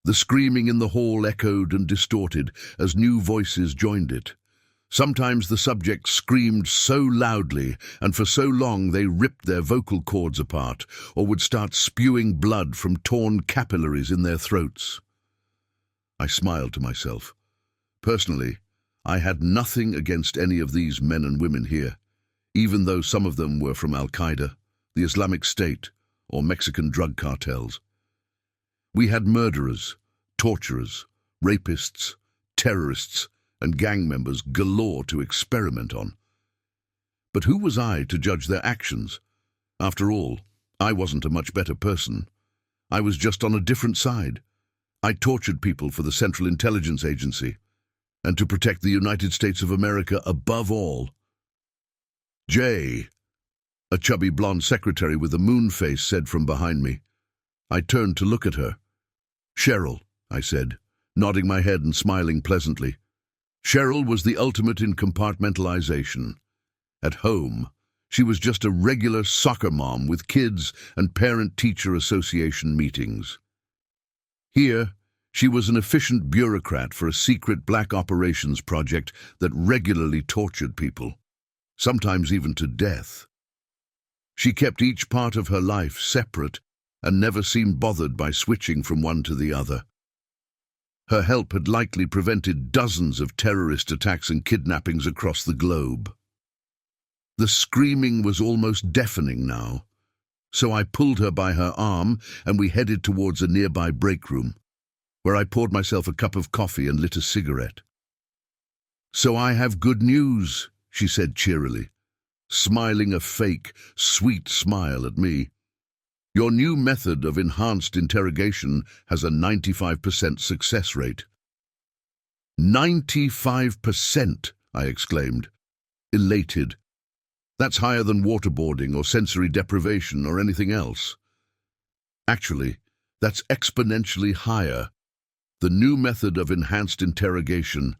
The screaming in the hall echoed and distorted as new voices joined it. Sometimes the subjects screamed so loudly and for so long they ripped their vocal cords apart or would start spewing blood from torn capillaries in their throats. I smiled to myself. Personally, I had nothing against any of these men and women here, even though some of them were from Al-Qaeda, the Islamic State, or Mexican drug cartels. We had murderers, torturers, rapists, terrorists, and gang members galore to experiment on. But who was I to judge their actions? After all, I wasn't a much better person. I was just on a different side. I tortured people for the Central Intelligence Agency, and to protect the United States of America above all. "Jay," a chubby blonde secretary with a moon face said from behind me. I turned to look at her. "Cheryl," I said, nodding my head and smiling pleasantly. Cheryl was the ultimate in compartmentalization. At home, she was just a regular soccer mom with kids and parent-teacher association meetings. Here, she was an efficient bureaucrat for a secret black operations project that regularly tortured people, sometimes even to death. She kept each part of her life separate and never seemed bothered by switching from one to the other. Her help had likely prevented dozens of terrorist attacks and kidnappings across the globe. The screaming was almost deafening now, so I pulled her by her arm and we headed towards a nearby break room, where I poured myself a cup of coffee and lit a cigarette. "So I have good news," she said cheerily, smiling a fake, sweet smile at me. "Your new method of enhanced interrogation has a 95% success rate." 95%, I exclaimed, elated. That's higher than waterboarding or sensory deprivation or anything else. Actually, that's exponentially higher. The new method of enhanced interrogation,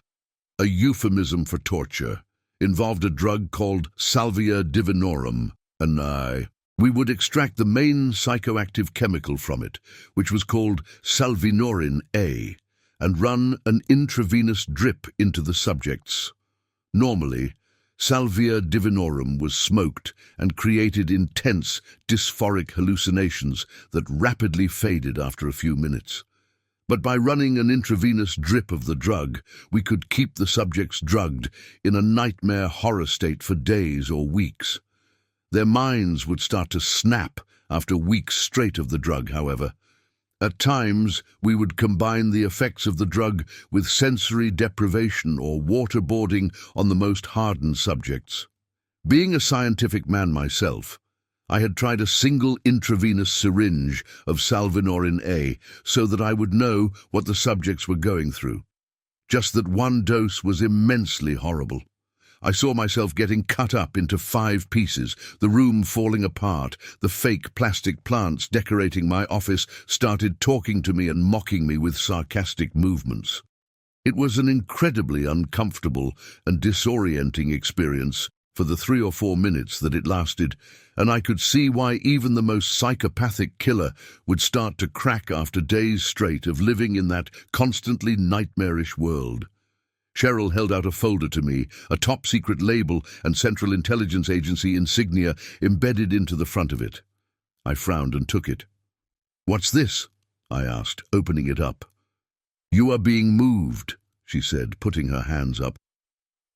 a euphemism for torture, involved a drug called salvia divinorum, and we would extract the main psychoactive chemical from it, which was called salvinorin A, and run an intravenous drip into the subjects. Normally, salvia divinorum was smoked and created intense, dysphoric hallucinations that rapidly faded after a few minutes. But by running an intravenous drip of the drug, we could keep the subjects drugged in a nightmare horror state for days or weeks. Their minds would start to snap after weeks straight of the drug, however. At times, we would combine the effects of the drug with sensory deprivation or waterboarding on the most hardened subjects. Being a scientific man myself, I had tried a single intravenous syringe of salvinorin A so that I would know what the subjects were going through. Just that one dose was immensely horrible. I saw myself getting cut up into 5 pieces, the room falling apart, the fake plastic plants decorating my office started talking to me and mocking me with sarcastic movements. It was an incredibly uncomfortable and disorienting experience for the 3 or 4 minutes that it lasted, and I could see why even the most psychopathic killer would start to crack after days straight of living in that constantly nightmarish world. Cheryl held out a folder to me, a top-secret label and Central Intelligence Agency insignia embedded into the front of it. I frowned and took it. "What's this?" I asked, opening it up. "You are being moved," she said, putting her hands up.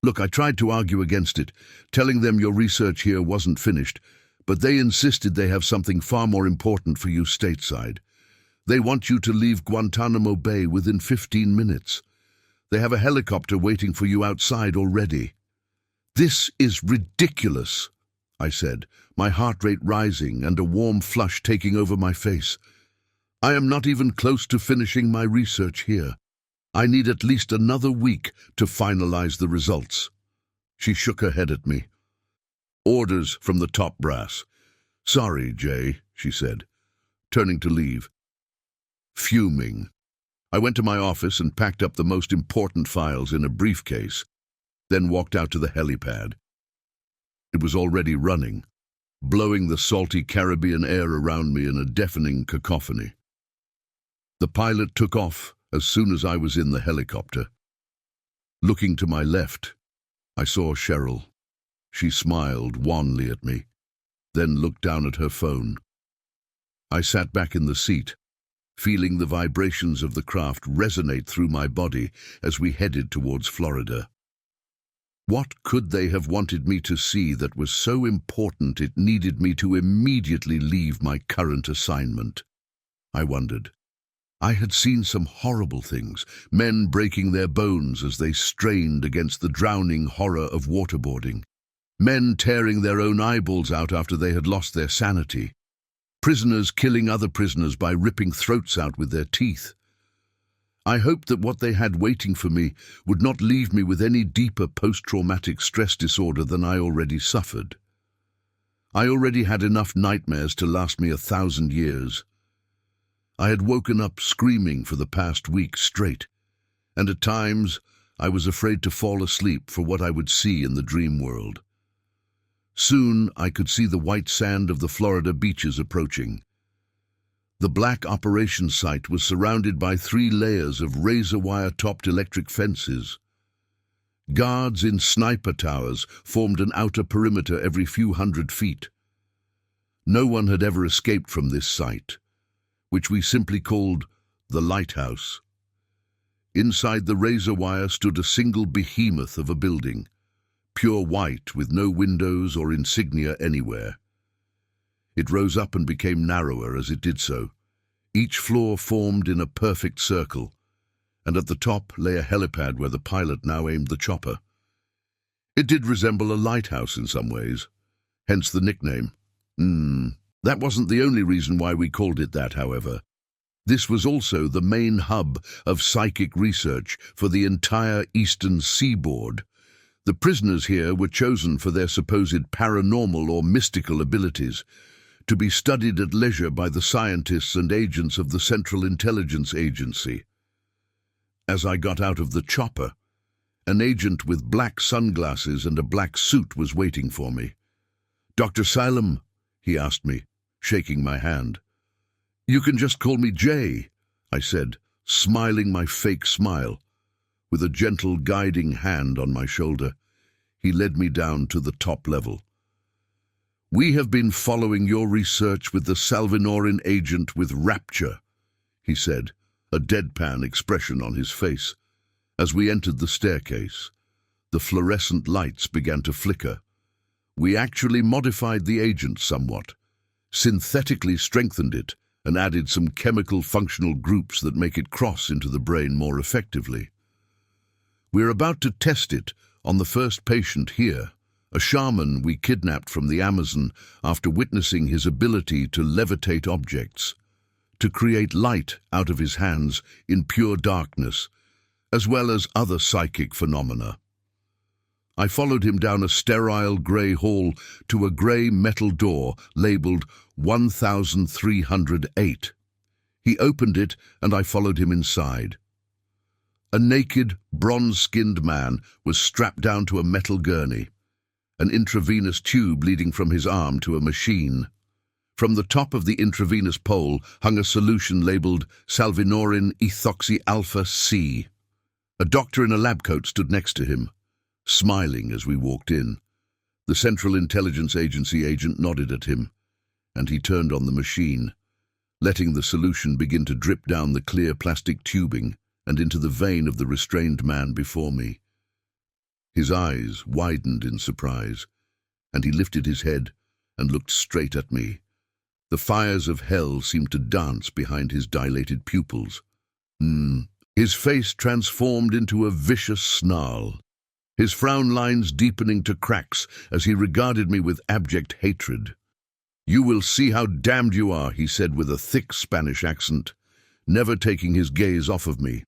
"Look, I tried to argue against it, telling them your research here wasn't finished, but they insisted they have something far more important for you stateside. They want you to leave Guantanamo Bay within 15 minutes. They have a helicopter waiting for you outside already." "This is ridiculous," I said, my heart rate rising and a warm flush taking over my face. "I am not even close to finishing my research here. I need at least another week to finalize the results." She shook her head at me. "Orders from the top brass." "Sorry, Jay," she said, turning to leave. Fuming, I went to my office and packed up the most important files in a briefcase, then walked out to the helipad. It was already running, blowing the salty Caribbean air around me in a deafening cacophony. The pilot took off as soon as I was in the helicopter. Looking to my left, I saw Cheryl. She smiled wanly at me, then looked down at her phone. I sat back in the seat, feeling the vibrations of the craft resonate through my body as we headed towards Florida. What could they have wanted me to see that was so important it needed me to immediately leave my current assignment? I wondered. I had seen some horrible things, men breaking their bones as they strained against the drowning horror of waterboarding, men tearing their own eyeballs out after they had lost their sanity, prisoners killing other prisoners by ripping throats out with their teeth. I hoped that what they had waiting for me would not leave me with any deeper post-traumatic stress disorder than I already suffered. I already had enough nightmares to last me 1,000 years. I had woken up screaming for the past week straight, and at times I was afraid to fall asleep for what I would see in the dream world. Soon I could see the white sand of the Florida beaches approaching. The black operations site was surrounded by 3 layers of razor-wire-topped electric fences. Guards in sniper towers formed an outer perimeter every few hundred feet. No one had ever escaped from this site, which we simply called the lighthouse. Inside the razor wire stood a single behemoth of a building, pure white with no windows or insignia anywhere. It rose up and became narrower as it did so. Each floor formed in a perfect circle, and at the top lay a helipad where the pilot now aimed the chopper. It did resemble a lighthouse in some ways, hence the nickname. That wasn't the only reason why we called it that, however. This was also the main hub of psychic research for the entire eastern seaboard. The prisoners here were chosen for their supposed paranormal or mystical abilities, to be studied at leisure by the scientists and agents of the Central Intelligence Agency. As I got out of the chopper, an agent with black sunglasses and a black suit was waiting for me. "Dr. Salem," he asked me, shaking my hand. "You can just call me Jay," I said, smiling my fake smile. With a gentle guiding hand on my shoulder, he led me down to the top level. "We have been following your research with the Salvinorin agent with rapture," he said, a deadpan expression on his face. As we entered the staircase, the fluorescent lights began to flicker. We actually modified the agent somewhat, synthetically strengthened it, and added some chemical functional groups that make it cross into the brain more effectively. We're about to test it on the first patient here, a shaman we kidnapped from the Amazon after witnessing his ability to levitate objects, to create light out of his hands in pure darkness, as well as other psychic phenomena. I followed him down a sterile grey hall to a grey metal door labelled 1308. He opened it and I followed him inside. A naked, bronze-skinned man was strapped down to a metal gurney, an intravenous tube leading from his arm to a machine. From the top of the intravenous pole hung a solution labelled Salvinorin ethoxy-alpha-C. A doctor in a lab coat stood next to him, smiling as we walked in. The Central Intelligence Agency agent nodded at him, and he turned on the machine, letting the solution begin to drip down the clear plastic tubing and into the vein of the restrained man before me. His eyes widened in surprise, and he lifted his head and looked straight at me. The fires of hell seemed to dance behind his dilated pupils. His face transformed into a vicious snarl, his frown lines deepening to cracks as he regarded me with abject hatred. "You will see how damned you are," he said with a thick Spanish accent, never taking his gaze off of me.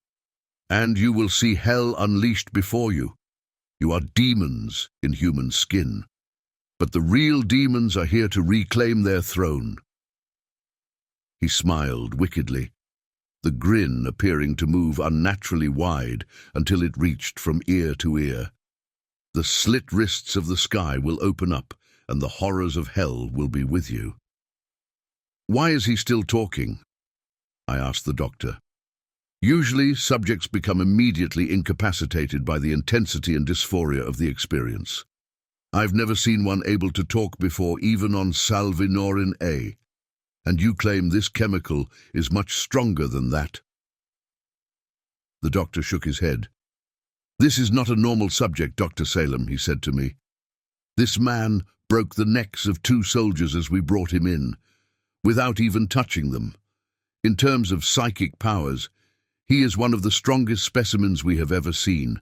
"And you will see hell unleashed before you. You are demons in human skin, but the real demons are here to reclaim their throne." He smiled wickedly, the grin appearing to move unnaturally wide until it reached from ear to ear. "The slit wrists of the sky will open up, and the horrors of hell will be with you." "Why is he still talking?" I asked the doctor. Usually, subjects become immediately incapacitated by the intensity and dysphoria of the experience. I've never seen one able to talk before, even on Salvinorin A, and you claim this chemical is much stronger than that. The doctor shook his head. This is not a normal subject, Dr. Salem, he said to me. This man broke the necks of 2 soldiers as we brought him in, without even touching them. In terms of psychic powers, he is one of the strongest specimens we have ever seen.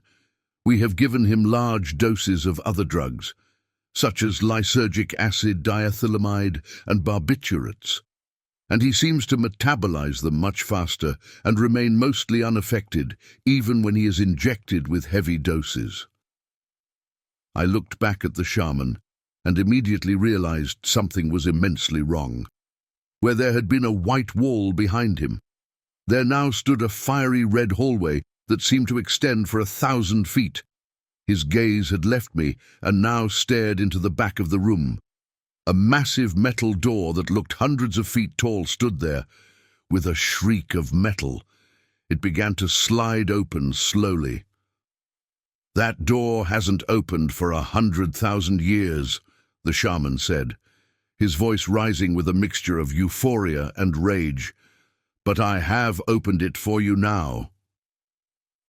We have given him large doses of other drugs, such as lysergic acid, diethylamide, and barbiturates, and he seems to metabolize them much faster and remain mostly unaffected, even when he is injected with heavy doses. I looked back at the shaman and immediately realized something was immensely wrong. Where there had been a white wall behind him, there now stood a fiery red hallway that seemed to extend for 1,000 feet. His gaze had left me and now stared into the back of the room. A massive metal door that looked hundreds of feet tall stood there. With a shriek of metal, it began to slide open slowly. That door hasn't opened for 100,000 years, the shaman said, his voice rising with a mixture of euphoria and rage. But I have opened it for you now.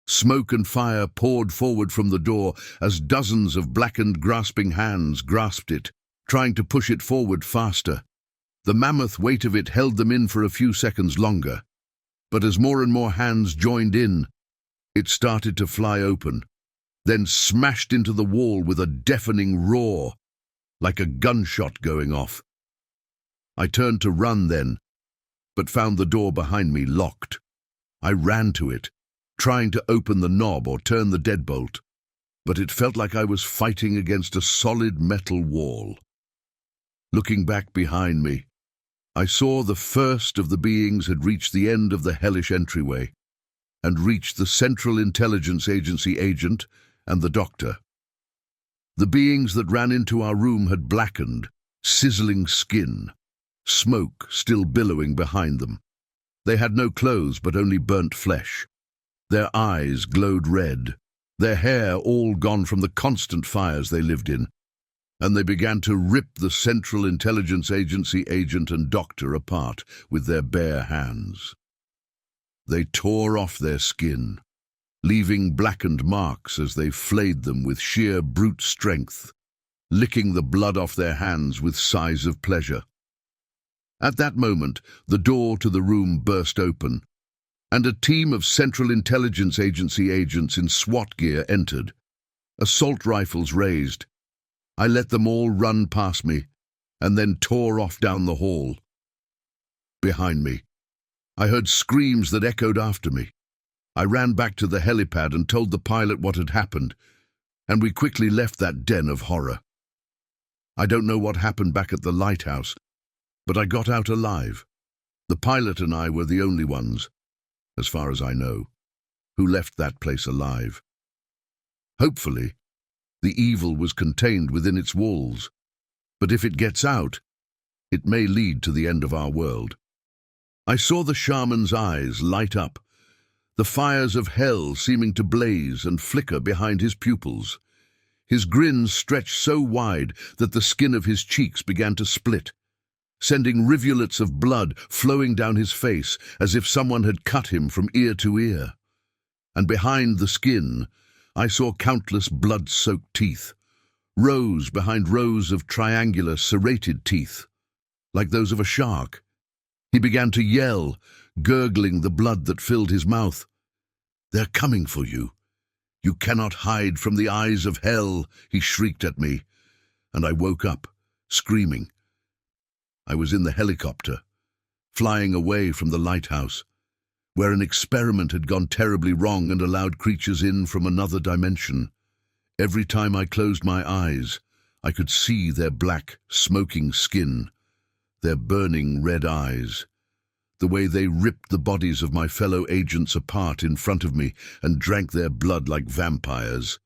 Smoke and fire poured forward from the door as dozens of blackened, grasping hands grasped it, trying to push it forward faster. The mammoth weight of it held them in for a few seconds longer. But as more and more hands joined in, it started to fly open, then smashed into the wall with a deafening roar, like a gunshot going off. I turned to run then, but found the door behind me locked. I ran to it, trying to open the knob or turn the deadbolt, but it felt like I was fighting against a solid metal wall. Looking back behind me, I saw the first of the beings had reached the end of the hellish entryway and reached the Central Intelligence Agency agent and the doctor. The beings that ran into our room had blackened, sizzling skin, smoke still billowing behind them. They had no clothes but only burnt flesh. Their eyes glowed red, their hair all gone from the constant fires they lived in, and they began to rip the Central Intelligence Agency agent and doctor apart with their bare hands. They tore off their skin, leaving blackened marks as they flayed them with sheer brute strength, licking the blood off their hands with sighs of pleasure. At that moment, the door to the room burst open, and a team of Central Intelligence Agency agents in SWAT gear entered, assault rifles raised. I let them all run past me, and then tore off down the hall. Behind me, I heard screams that echoed after me. I ran back to the helipad and told the pilot what had happened, and we quickly left that den of horror. I don't know what happened back at the lighthouse, but I got out alive. The pilot and I were the only ones, as far as I know, who left that place alive. Hopefully, the evil was contained within its walls, but if it gets out, it may lead to the end of our world. I saw the shaman's eyes light up, the fires of hell seeming to blaze and flicker behind his pupils. His grin stretched so wide that the skin of his cheeks began to split, sending rivulets of blood flowing down his face as if someone had cut him from ear to ear. And behind the skin, I saw countless blood-soaked teeth, rows behind rows of triangular, serrated teeth, like those of a shark. He began to yell, gurgling the blood that filled his mouth. "They're coming for you. You cannot hide from the eyes of hell," he shrieked at me, and I woke up, screaming. I was in the helicopter, flying away from the lighthouse, where an experiment had gone terribly wrong and allowed creatures in from another dimension. Every time I closed my eyes, I could see their black, smoking skin, their burning red eyes, the way they ripped the bodies of my fellow agents apart in front of me and drank their blood like vampires.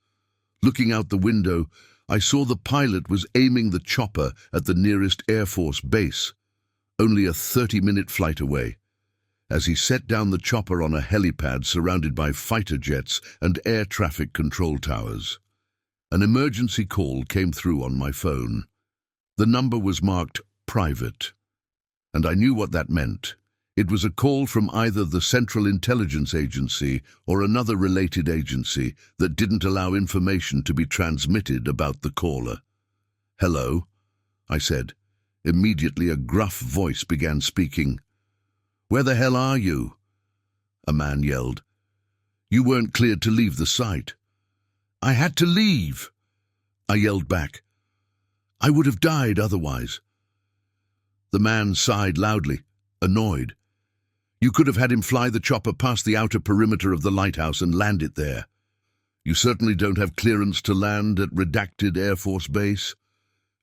Looking out the window, I saw the pilot was aiming the chopper at the nearest Air Force base, only a 30-minute flight away, as he set down the chopper on a helipad surrounded by fighter jets and air traffic control towers. An emergency call came through on my phone. The number was marked private, and I knew what that meant. It was a call from either the Central Intelligence Agency or another related agency that didn't allow information to be transmitted about the caller. "Hello," I said. Immediately a gruff voice began speaking. "Where the hell are you?" A man yelled. "You weren't cleared to leave the site." "I had to leave," I yelled back. "I would have died otherwise." The man sighed loudly, annoyed. "You could have had him fly the chopper past the outer perimeter of the lighthouse and land it there. You certainly don't have clearance to land at redacted Air Force Base."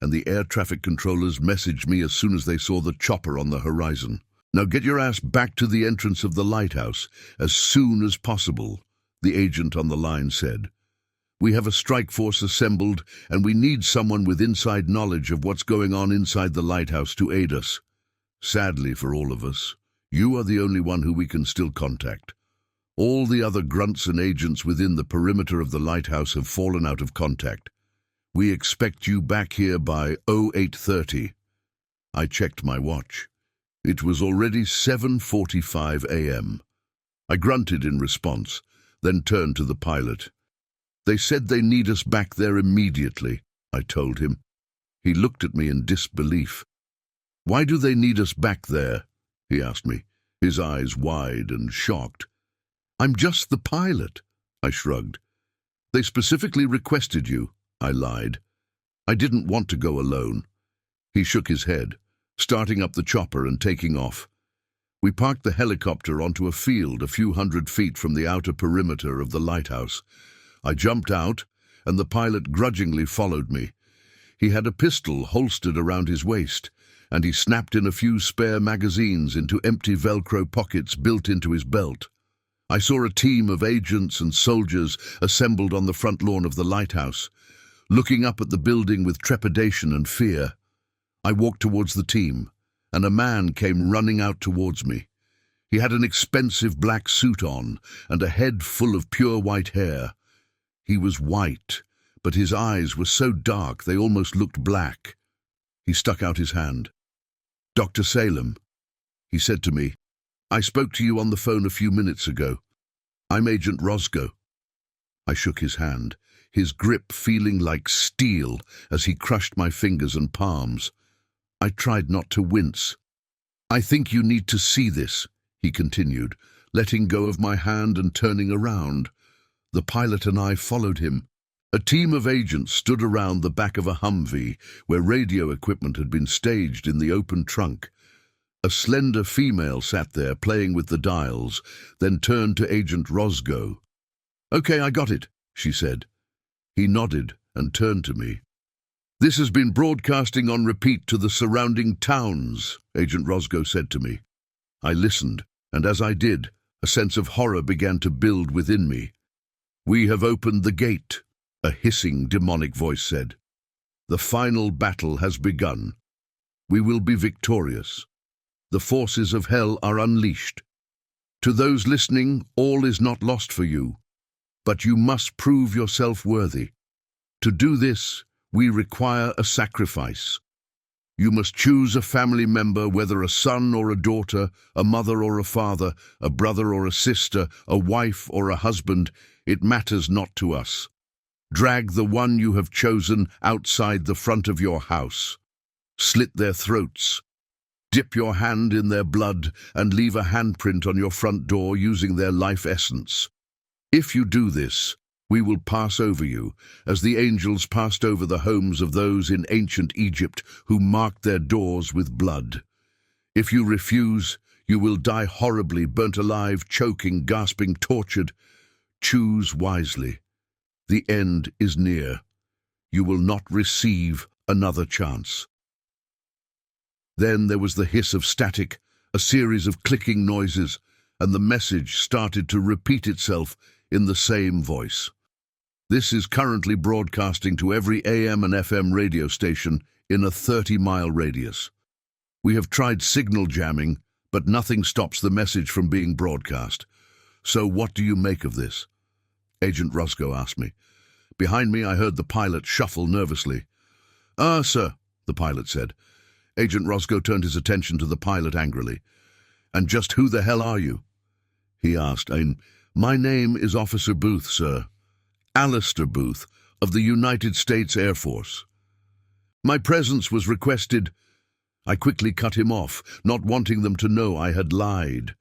And the air traffic controllers messaged me as soon as they saw the chopper on the horizon. "Now get your ass back to the entrance of the lighthouse as soon as possible," the agent on the line said. "We have a strike force assembled, and we need someone with inside knowledge of what's going on inside the lighthouse to aid us. Sadly for all of us, you are the only one who we can still contact. All the other grunts and agents within the perimeter of the lighthouse have fallen out of contact. We expect you back here by 08:30. I checked my watch. It was already 7:45 a.m. I grunted in response, then turned to the pilot. "They said they need us back there immediately," I told him. He looked at me in disbelief. "Why do they need us back there?" he asked me, his eyes wide and shocked. "I'm just the pilot," I shrugged. "They specifically requested you," I lied. "I didn't want to go alone." He shook his head, starting up the chopper and taking off. We parked the helicopter onto a field a few hundred feet from the outer perimeter of the lighthouse. I jumped out, and the pilot grudgingly followed me. He had a pistol holstered around his waist, and he snapped in a few spare magazines into empty Velcro pockets built into his belt. I saw a team of agents and soldiers assembled on the front lawn of the lighthouse, looking up at the building with trepidation and fear. I walked towards the team, and a man came running out towards me. He had an expensive black suit on and a head full of pure white hair. He was white, but his eyes were so dark they almost looked black. He stuck out his hand. "Dr. Salem," he said to me, "I spoke to you on the phone a few minutes ago. I'm Agent Roscoe." I shook his hand, his grip feeling like steel as he crushed my fingers and palms. I tried not to wince. "I think you need to see this," he continued, letting go of my hand and turning around. The pilot and I followed him. A team of agents stood around the back of a Humvee where radio equipment had been staged in the open trunk. A slender female sat there playing with the dials, then turned to Agent Roscoe. "Okay, I got it," she said. He nodded and turned to me. "This has been broadcasting on repeat to the surrounding towns," Agent Roscoe said to me. I listened, and as I did, a sense of horror began to build within me. "We have opened the gate," a hissing, demonic voice said. "The final battle has begun. We will be victorious. The forces of hell are unleashed. To those listening, all is not lost for you, but you must prove yourself worthy. To do this, we require a sacrifice. You must choose a family member, whether a son or a daughter, a mother or a father, a brother or a sister, a wife or a husband. It matters not to us. Drag the one you have chosen outside the front of your house. Slit their throats. Dip your hand in their blood and leave a handprint on your front door using their life essence. If you do this, we will pass over you, as the angels passed over the homes of those in ancient Egypt who marked their doors with blood. If you refuse, you will die horribly, burnt alive, choking, gasping, tortured. Choose wisely. The end is near. You will not receive another chance." Then there was the hiss of static, a series of clicking noises, and the message started to repeat itself in the same voice. "This is currently broadcasting to every AM and FM radio station in a 30-mile radius. We have tried signal jamming, But nothing stops the message from being broadcast. So what do you make of this? Agent Roscoe asked me. Behind me, I heard the pilot shuffle nervously. Sir, the pilot said. Agent Roscoe turned his attention to the pilot angrily. And just who the hell are you? He asked. My name is Officer Booth, sir. Alistair Booth, of the United States Air Force. My presence was requested. I quickly cut him off, not wanting them to know I had lied.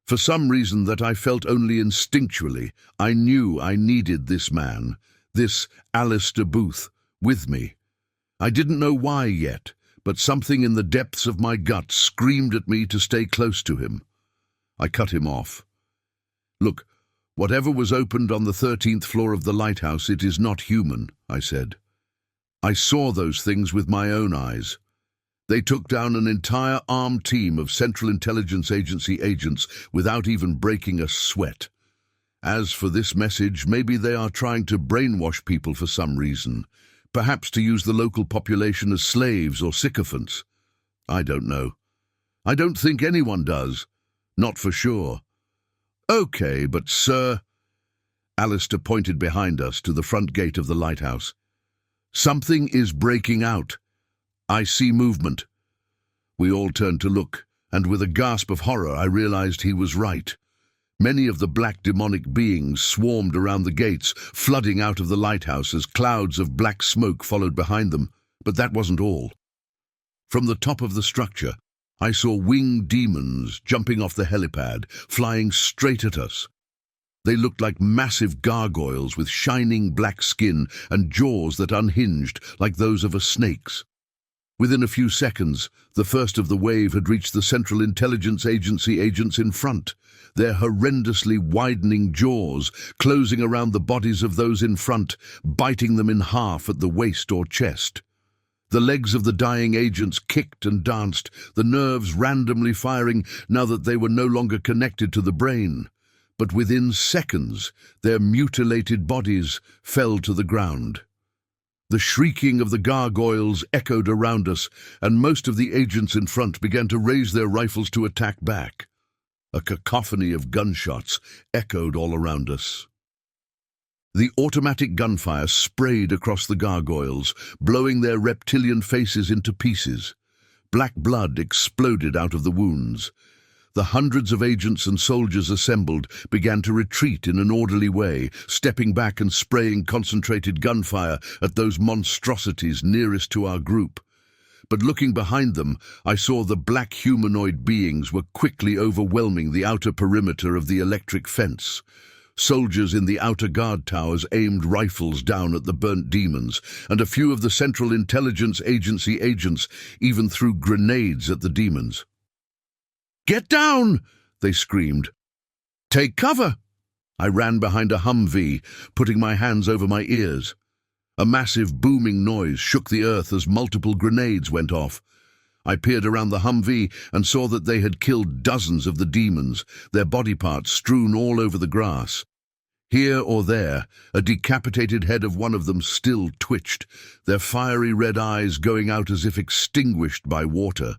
For some reason that I felt only instinctually, I knew I needed this man, this Alistair Booth, with me. I didn't know why yet, but something in the depths of my gut screamed at me to stay close to him. I cut him off. Look, whatever was opened on the 13th floor of the lighthouse, it is not human, I said. I saw those things with my own eyes. They took down an entire armed team of Central Intelligence Agency agents without even breaking a sweat. As for this message, maybe they are trying to brainwash people for some reason, perhaps to use the local population as slaves or sycophants. I don't know. I don't think anyone does. Not for sure. Okay, but sir... Alistair pointed behind us to the front gate of the lighthouse. Something is breaking out. I see movement. We all turned to look, and with a gasp of horror I realized he was right. Many of the black demonic beings swarmed around the gates, flooding out of the lighthouse as clouds of black smoke followed behind them, but that wasn't all. From the top of the structure, I saw winged demons jumping off the helipad, flying straight at us. They looked like massive gargoyles with shining black skin and jaws that unhinged like those of a snake's. Within a few seconds, the first of the wave had reached the Central Intelligence Agency agents in front, their horrendously widening jaws closing around the bodies of those in front, biting them in half at the waist or chest. The legs of the dying agents kicked and danced, the nerves randomly firing now that they were no longer connected to the brain. But within seconds, their mutilated bodies fell to the ground. The shrieking of the gargoyles echoed around us, and most of the agents in front began to raise their rifles to attack back. A cacophony of gunshots echoed all around us. The automatic gunfire sprayed across the gargoyles, blowing their reptilian faces into pieces. Black blood exploded out of the wounds. The hundreds of agents and soldiers assembled began to retreat in an orderly way, stepping back and spraying concentrated gunfire at those monstrosities nearest to our group. But looking behind them, I saw the black humanoid beings were quickly overwhelming the outer perimeter of the electric fence. Soldiers in the outer guard towers aimed rifles down at the burnt demons, and a few of the Central Intelligence Agency agents even threw grenades at the demons. "Get down!" they screamed. "Take cover!" I ran behind a Humvee, putting my hands over my ears. A massive booming noise shook the earth as multiple grenades went off. I peered around the Humvee and saw that they had killed dozens of the demons, their body parts strewn all over the grass. Here or there, a decapitated head of one of them still twitched, their fiery red eyes going out as if extinguished by water.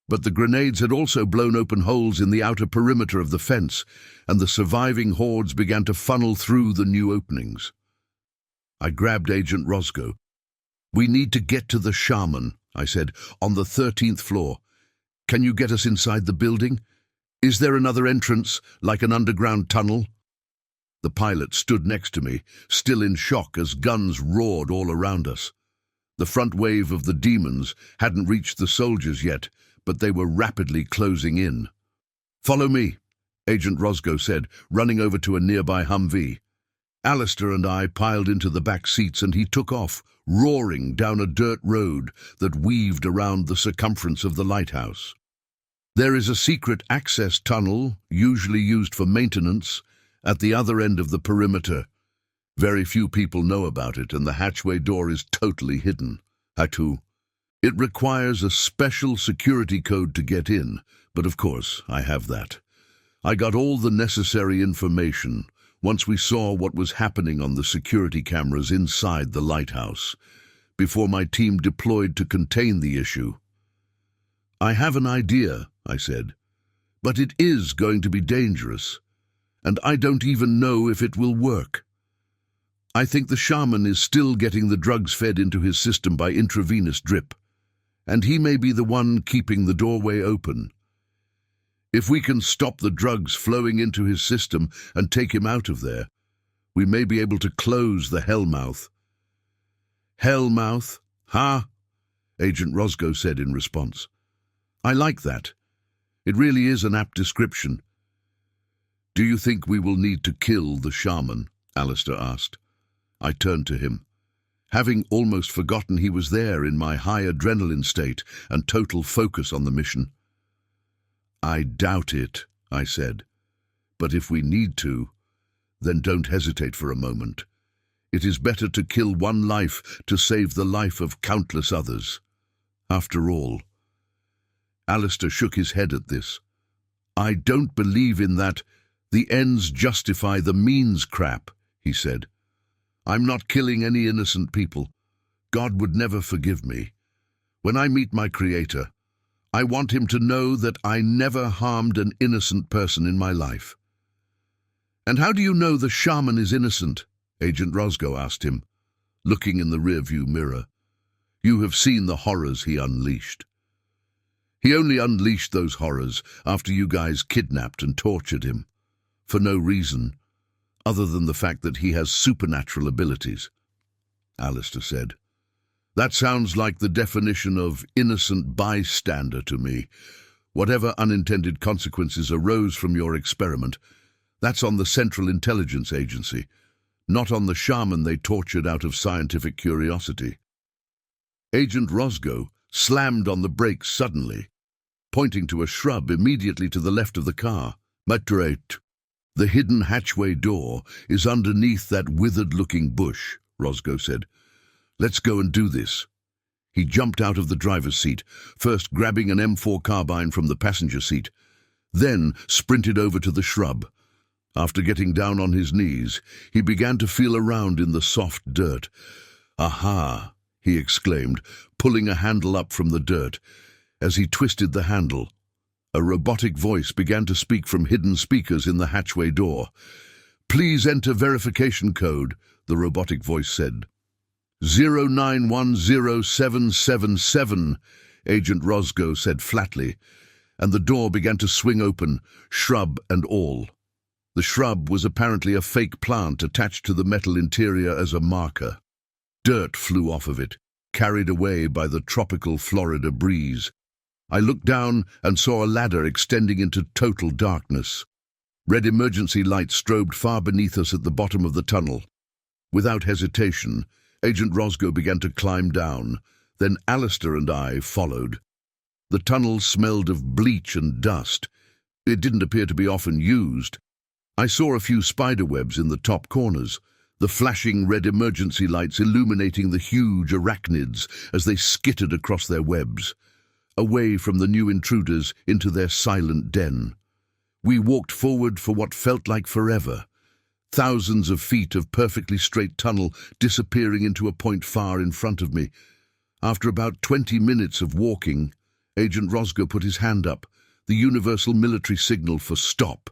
But the grenades had also blown open holes in the outer perimeter of the fence, and the surviving hordes began to funnel through the new openings. I grabbed Agent Roscoe. "We need to get to the shaman," I said, "on the 13th floor. Can you get us inside the building? Is there another entrance, like an underground tunnel?" The pilot stood next to me, still in shock as guns roared all around us. The front wave of the demons hadn't reached the soldiers yet, but they were rapidly closing in. "Follow me," Agent Roscoe said, running over to a nearby Humvee. Alistair and I piled into the back seats and he took off, roaring down a dirt road that weaved around the circumference of the lighthouse. There is a secret access tunnel, usually used for maintenance, at the other end of the perimeter. Very few people know about it, and the hatchway door is totally hidden. Hatu. It requires a special security code to get in, but of course I have that. I got all the necessary information once we saw what was happening on the security cameras inside the lighthouse, before my team deployed to contain the issue. "I have an idea," I said. But it is going to be dangerous, and I don't even know if it will work. I think the shaman is still getting the drugs fed into his system by intravenous drip, and he may be the one keeping the doorway open. If we can stop the drugs flowing into his system and take him out of there, we may be able to close the hellmouth. Hellmouth? Ha! Agent Roscoe said in response. I like that. It really is an apt description. Do you think we will need to kill the shaman? Alistair asked. I turned to him, having almost forgotten he was there in my high adrenaline state and total focus on the mission. I doubt it, I said. But if we need to, then don't hesitate for a moment. It is better to kill one life to save the life of countless others. After all, Alistair shook his head at this. I don't believe in that the ends justify the means crap, he said. I'm not killing any innocent people. God would never forgive me. When I meet my Creator, I want him to know that I never harmed an innocent person in my life. And how do you know the shaman is innocent? Agent Roscoe asked him, looking in the rearview mirror. You have seen the horrors he unleashed. He only unleashed those horrors after you guys kidnapped and tortured him, for no reason, other than the fact that he has supernatural abilities, Alistair said. That sounds like the definition of innocent bystander to me. Whatever unintended consequences arose from your experiment, that's on the Central Intelligence Agency, not on the shaman they tortured out of scientific curiosity. Agent Roscoe slammed on the brakes suddenly, pointing to a shrub immediately to the left of the car. Narrate. The hidden hatchway door is underneath that withered-looking bush, Roscoe said. Let's go and do this. He jumped out of the driver's seat, first grabbing an M4 carbine from the passenger seat, then sprinted over to the shrub. After getting down on his knees, he began to feel around in the soft dirt. Aha! He exclaimed, pulling a handle up from the dirt. As he twisted the handle, a robotic voice began to speak from hidden speakers in the hatchway door. Please enter verification code, the robotic voice said. 0910777, Agent Roscoe said flatly, and the door began to swing open, shrub and all. The shrub was apparently a fake plant attached to the metal interior as a marker. Dirt flew off of it, carried away by the tropical Florida breeze. I looked down and saw a ladder extending into total darkness. Red emergency lights strobed far beneath us at the bottom of the tunnel. Without hesitation, Agent Roscoe began to climb down. Then Alistair and I followed. The tunnel smelled of bleach and dust. It didn't appear to be often used. I saw a few spider webs in the top corners, the flashing red emergency lights illuminating the huge arachnids as they skittered across their webs, away from the new intruders into their silent den. We walked forward for what felt like forever, thousands of feet of perfectly straight tunnel disappearing into a point far in front of me. After about 20 minutes of walking, Agent Roscoe put his hand up, the universal military signal for stop.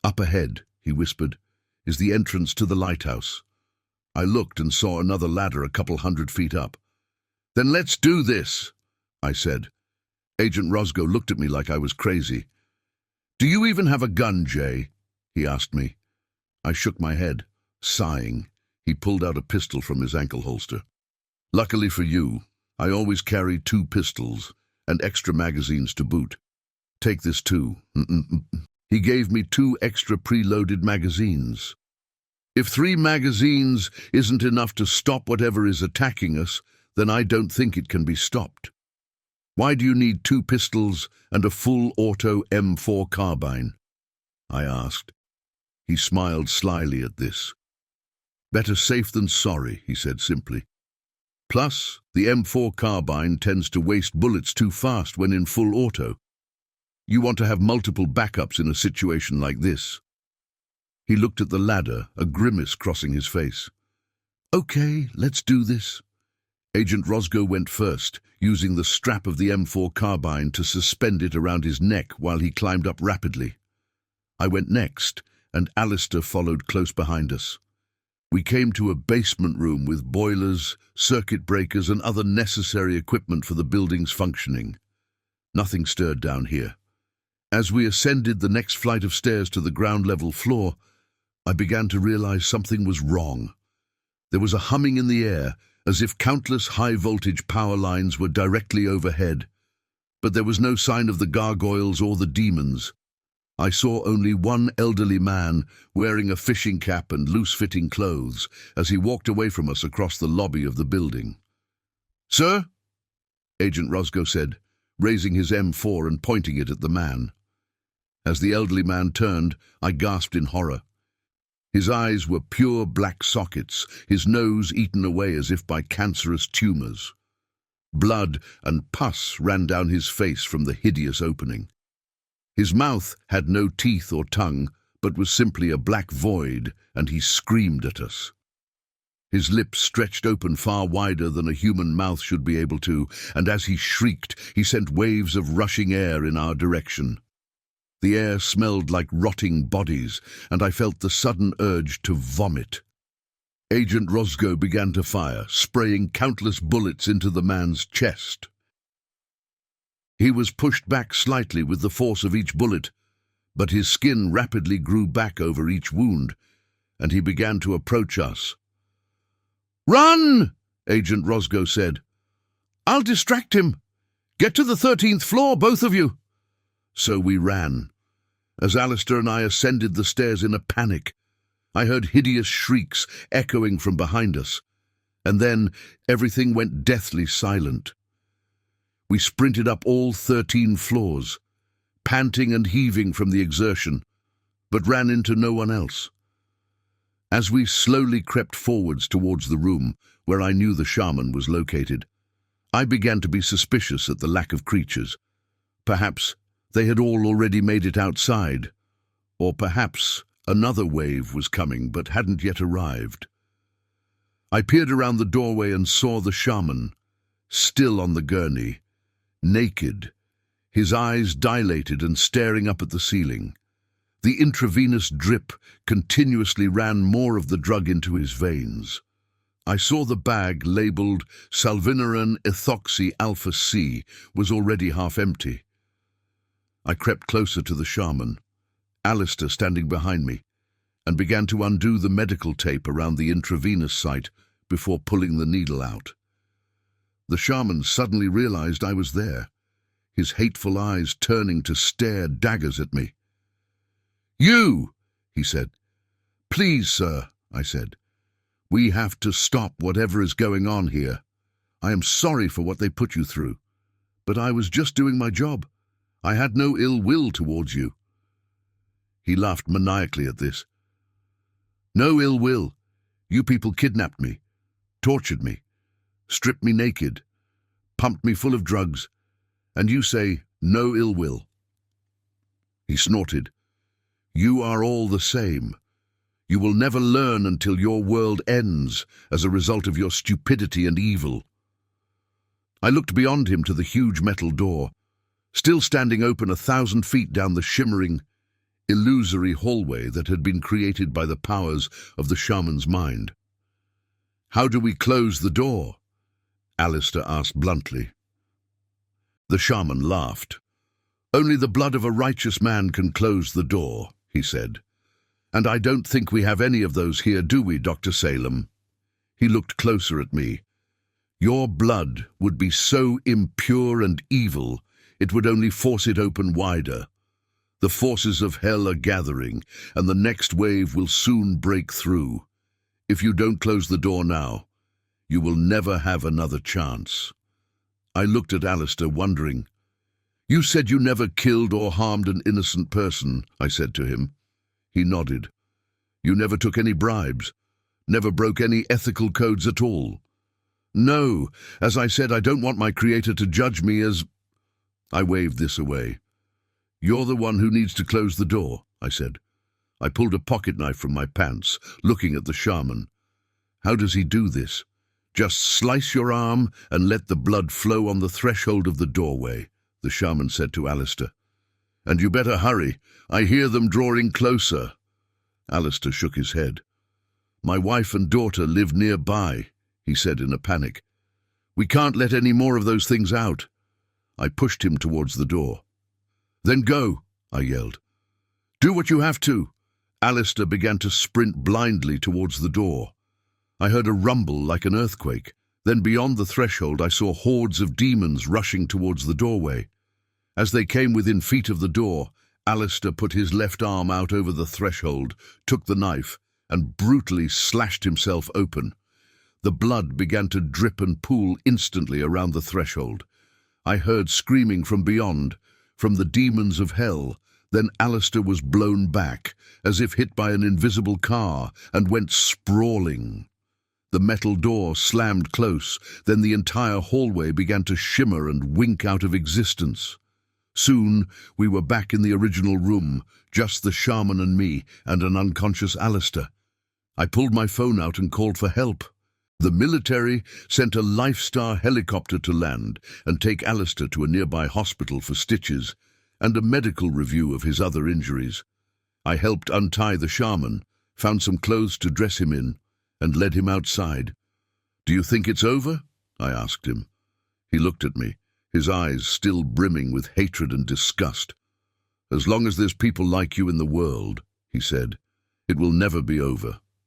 Up ahead, he whispered, is the entrance to the lighthouse. I looked and saw another ladder a couple 100 feet up. Then let's do this, I said. Agent Roscoe looked at me like I was crazy. Do you even have a gun, Jay? He asked me. I shook my head, sighing. He pulled out a pistol from his ankle holster. Luckily for you, I always carry 2 pistols and extra magazines to boot. Take this too. He gave me 2 extra preloaded magazines. If 3 magazines isn't enough to stop whatever is attacking us, then I don't think it can be stopped. Why do you need 2 pistols and a full auto M4 carbine? I asked. He smiled slyly at this. Better safe than sorry, he said simply. Plus, the M4 carbine tends to waste bullets too fast when in full auto. You want to have multiple backups in a situation like this. He looked at the ladder, a grimace crossing his face. Okay, let's do this. Agent Roscoe went first, using the strap of the M4 carbine to suspend it around his neck while he climbed up rapidly. I went next, and Alistair followed close behind us. We came to a basement room with boilers, circuit breakers, and other necessary equipment for the building's functioning. Nothing stirred down here. As we ascended the next flight of stairs to the ground-level floor, I began to realize something was wrong. There was a humming in the air, as if countless high-voltage power lines were directly overhead. But there was no sign of the gargoyles or the demons. I saw only one elderly man wearing a fishing cap and loose-fitting clothes as he walked away from us across the lobby of the building. "Sir?" Agent Roscoe said, raising his M4 and pointing it at the man. As the elderly man turned, I gasped in horror. His eyes were pure black sockets, his nose eaten away as if by cancerous tumors. Blood and pus ran down his face from the hideous opening. His mouth had no teeth or tongue, but was simply a black void, and he screamed at us. His lips stretched open far wider than a human mouth should be able to, and as he shrieked, he sent waves of rushing air in our direction. The air smelled like rotting bodies, and I felt the sudden urge to vomit. Agent Roscoe began to fire, spraying countless bullets into the man's chest. He was pushed back slightly with the force of each bullet, but his skin rapidly grew back over each wound, and he began to approach us. "Run!" Agent Roscoe said. "I'll distract him. Get to the 13th floor, both of you." So we ran. As Alistair and I ascended the stairs in a panic, I heard hideous shrieks echoing from behind us, and then everything went deathly silent. We sprinted up all 13 floors, panting and heaving from the exertion, but ran into no one else. As we slowly crept forwards towards the room where I knew the shaman was located, I began to be suspicious at the lack of creatures. Perhaps they had all already made it outside, or perhaps another wave was coming but hadn't yet arrived. I peered around the doorway and saw the shaman, still on the gurney, naked, his eyes dilated and staring up at the ceiling. The intravenous drip continuously ran more of the drug into his veins. I saw the bag labeled Salvinorin Ethoxy Alpha C was already half empty. I crept closer to the shaman, Alistair standing behind me, and began to undo the medical tape around the intravenous site before pulling the needle out. The shaman suddenly realized I was there, his hateful eyes turning to stare daggers at me. "You!" he said. "Please, sir," I said. "We have to stop whatever is going on here. I am sorry for what they put you through, but I was just doing my job. I had no ill will towards you." He laughed maniacally at this. "No ill will. You people kidnapped me, tortured me, stripped me naked, pumped me full of drugs, and you say, no ill will." He snorted. "You are all the same. You will never learn until your world ends as a result of your stupidity and evil." I looked beyond him to the huge metal door, still standing open 1,000 feet down the shimmering, illusory hallway that had been created by the powers of the shaman's mind. "How do we close the door?" Alistair asked bluntly. The shaman laughed. "Only the blood of a righteous man can close the door," he said. "And I don't think we have any of those here, do we, Dr. Salem?" He looked closer at me. "Your blood would be so impure and evil, it would only force it open wider. The forces of hell are gathering, and the next wave will soon break through. If you don't close the door now, you will never have another chance." I looked at Alistair, wondering. "You said you never killed or harmed an innocent person," I said to him. He nodded. "You never took any bribes, never broke any ethical codes at all?" "No, as I said, I don't want my creator to judge me as—" I waved this away. "You're the one who needs to close the door," I said. I pulled a pocket knife from my pants, looking at the shaman. "How does he do this? Just slice your arm and let the blood flow on the threshold of the doorway, the shaman said to Alistair. And you better hurry. I hear them drawing closer. Alistair shook his head. My wife and daughter live nearby, he said in a panic. We can't let any more of those things out. I pushed him towards the door. Then go, I yelled. Do what you have to. Alistair began to sprint blindly towards the door. I heard a rumble like an earthquake. Then beyond the threshold I saw hordes of demons rushing towards the doorway. As they came within feet of the door, Alistair put his left arm out over the threshold, took the knife, and brutally slashed himself open. The blood began to drip and pool instantly around the threshold. I heard screaming from beyond, from the demons of hell. Then Alistair was blown back, as if hit by an invisible car, and went sprawling. The metal door slammed close, then the entire hallway began to shimmer and wink out of existence. Soon, we were back in the original room, just the shaman and me, and an unconscious Alistair. I pulled my phone out and called for help. The military sent a Lifestar helicopter to land and take Alistair to a nearby hospital for stitches and a medical review of his other injuries. I helped untie the shaman, found some clothes to dress him in, and led him outside. Do you think it's over? I asked him. He looked at me, his eyes still brimming with hatred and disgust. As long as there's people like you in the world, he said, it will never be over.